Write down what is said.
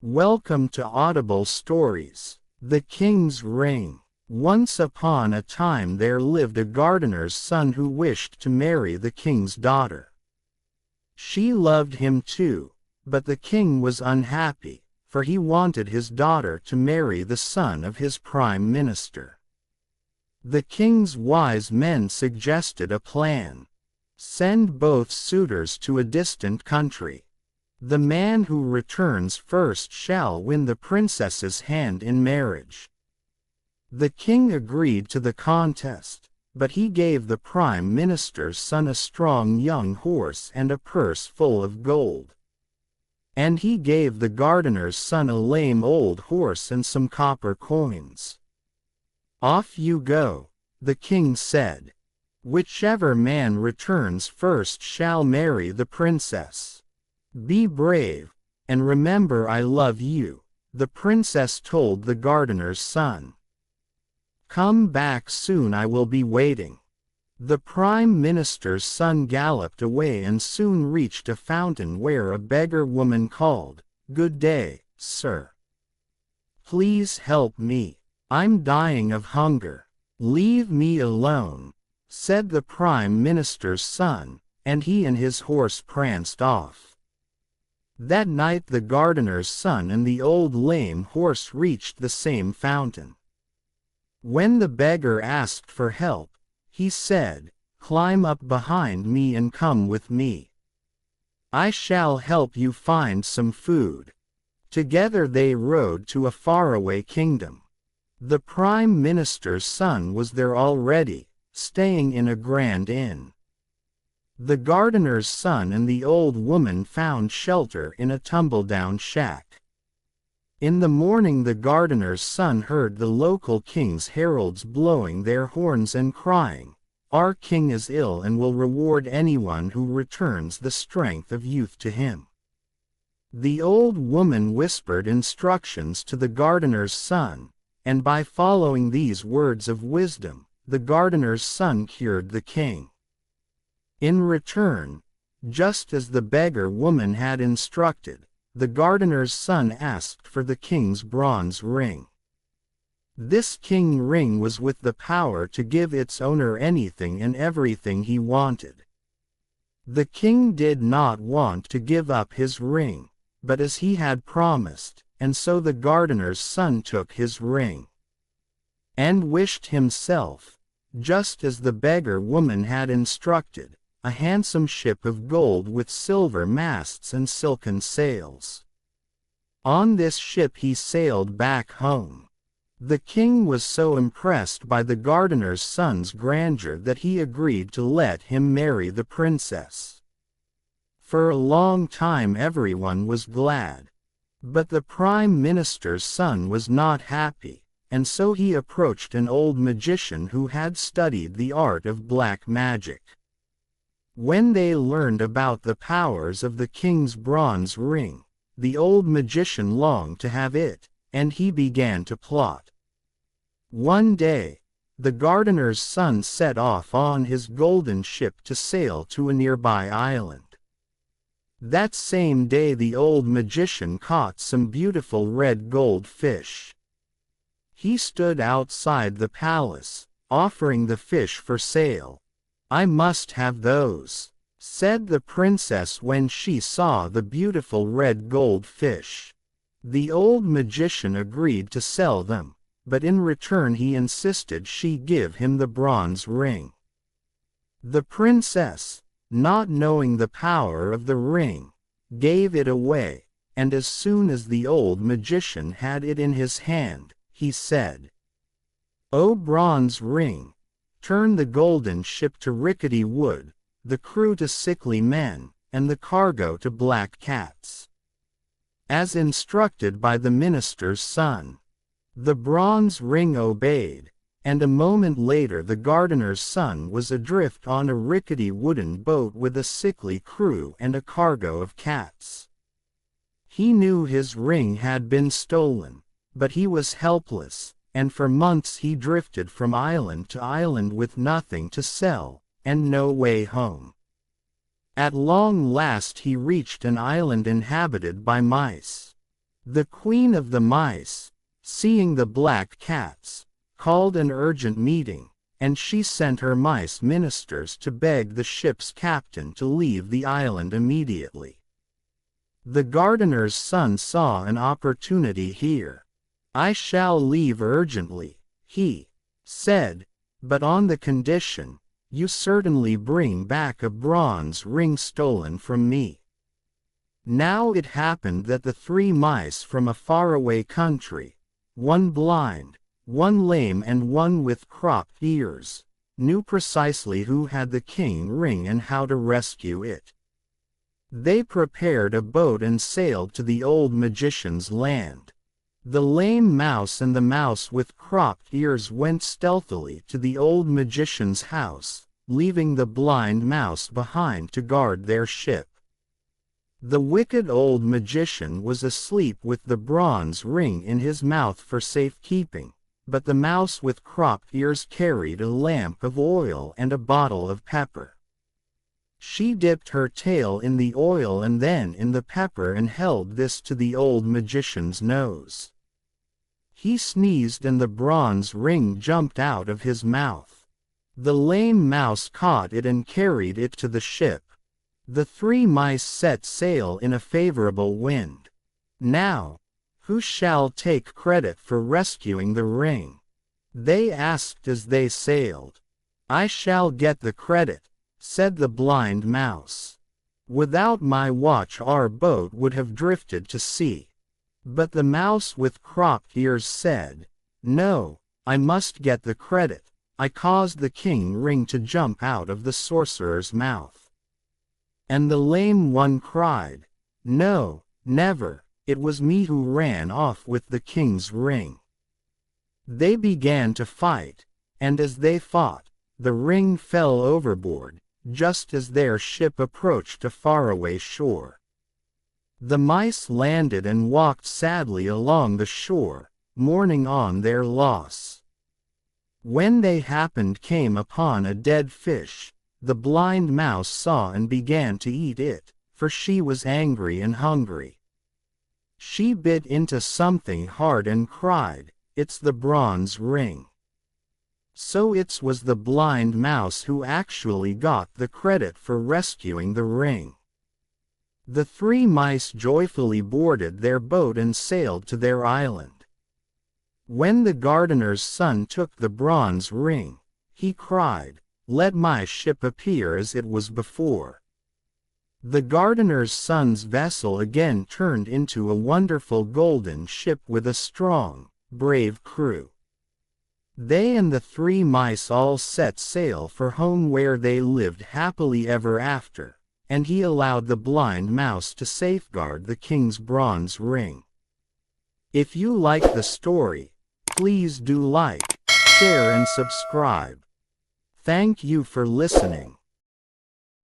Welcome to Audible Stories. The King's Ring. Once upon a time there lived a gardener's son who wished to marry the king's daughter. She loved him too, but the king was unhappy, for he wanted his daughter to marry the son of his prime minister. The king's wise men suggested a plan. Send both suitors to a distant country. The man who returns first shall win the princess's hand in marriage. The king agreed to the contest, but he gave the prime minister's son a strong young horse and a purse full of gold. And he gave the gardener's son a lame old horse and some copper coins. "Off you go," the king said. "Whichever man returns first shall marry the princess. Be brave, and remember I love you," the princess told the gardener's son. "Come back soon, I will be waiting." The prime minister's son galloped away and soon reached a fountain where a beggar woman called, "Good day, sir. Please help me. I'm dying of hunger." "Leave me alone," said the prime minister's son, and he and his horse pranced off. That night the gardener's son and the old lame horse reached the same fountain. When the beggar asked for help, he said, "Climb up behind me and come with me. I shall help you find some food." Together they rode to a faraway kingdom. The prime minister's son was there already, staying in a grand inn. The gardener's son and the old woman found shelter in a tumble-down shack. In the morning the gardener's son heard the local king's heralds blowing their horns and crying, "Our king is ill and will reward anyone who returns the strength of youth to him." The old woman whispered instructions to the gardener's son, and by following these words of wisdom, the gardener's son cured the king. In return, just as the beggar woman had instructed, the gardener's son asked for the king's bronze ring. This king ring was with the power to give its owner anything and everything he wanted. The king did not want to give up his ring, but as he had promised, and so the gardener's son took his ring and wished himself, just as the beggar woman had instructed, a handsome ship of gold with silver masts and silken sails. On this ship he sailed back home. The king was so impressed by the gardener's son's grandeur that he agreed to let him marry the princess. For a long time everyone was glad. But the prime minister's son was not happy, and so he approached an old magician who had studied the art of black magic. When they learned about the powers of the king's bronze ring, the old magician longed to have it, and he began to plot. One day, the gardener's son set off on his golden ship to sail to a nearby island. That same day the old magician caught some beautiful red gold fish. He stood outside the palace, offering the fish for sale. "I must have those," said the princess when she saw the beautiful red gold fish. The old magician agreed to sell them, but in return he insisted she give him the bronze ring. The princess, not knowing the power of the ring, gave it away, and as soon as the old magician had it in his hand, he said, "O bronze ring, turn the golden ship to rickety wood, the crew to sickly men, and the cargo to black cats." As instructed by the minister's son, the bronze ring obeyed, and a moment later the gardener's son was adrift on a rickety wooden boat with a sickly crew and a cargo of cats. He knew his ring had been stolen, but he was helpless, and for months he drifted from island to island with nothing to sell, and no way home. At long last he reached an island inhabited by mice. The queen of the mice, seeing the black cats, called an urgent meeting, and she sent her mice ministers to beg the ship's captain to leave the island immediately. The gardener's son saw an opportunity here. "I shall leave urgently," he said, "but on the condition, you certainly bring back a bronze ring stolen from me." Now it happened that the three mice from a faraway country, one blind, one lame and one with cropped ears, knew precisely who had the king ring and how to rescue it. They prepared a boat and sailed to the old magician's land. The lame mouse and the mouse with cropped ears went stealthily to the old magician's house, leaving the blind mouse behind to guard their ship. The wicked old magician was asleep with the bronze ring in his mouth for safekeeping, but the mouse with cropped ears carried a lamp of oil and a bottle of pepper. She dipped her tail in the oil and then in the pepper and held this to the old magician's nose. He sneezed and the bronze ring jumped out of his mouth. The lame mouse caught it and carried it to the ship. The three mice set sail in a favorable wind. "Now, who shall take credit for rescuing the ring?" they asked as they sailed. "I shall get the credit," said the blind mouse. "Without my watch our boat would have drifted to sea." But the mouse with cropped ears said, "No, I must get the credit. I caused the king ring to jump out of the sorcerer's mouth." And the lame one cried, "No, never, it was me who ran off with the king's ring." They began to fight, and as they fought, the ring fell overboard, just as their ship approached a faraway shore. The mice landed and walked sadly along the shore, mourning on their loss. When they came upon a dead fish, the blind mouse saw and began to eat it, for she was angry and hungry. She bit into something hard and cried, "It's the bronze ring." So it was the blind mouse who actually got the credit for rescuing the ring. The three mice joyfully boarded their boat and sailed to their island. When the gardener's son took the bronze ring, he cried, "Let my ship appear as it was before." The gardener's son's vessel again turned into a wonderful golden ship with a strong, brave crew. They and the three mice all set sail for home where they lived happily ever after, and he allowed the blind mouse to safeguard the king's bronze ring. If you like the story, please do like, share and subscribe. Thank you for listening.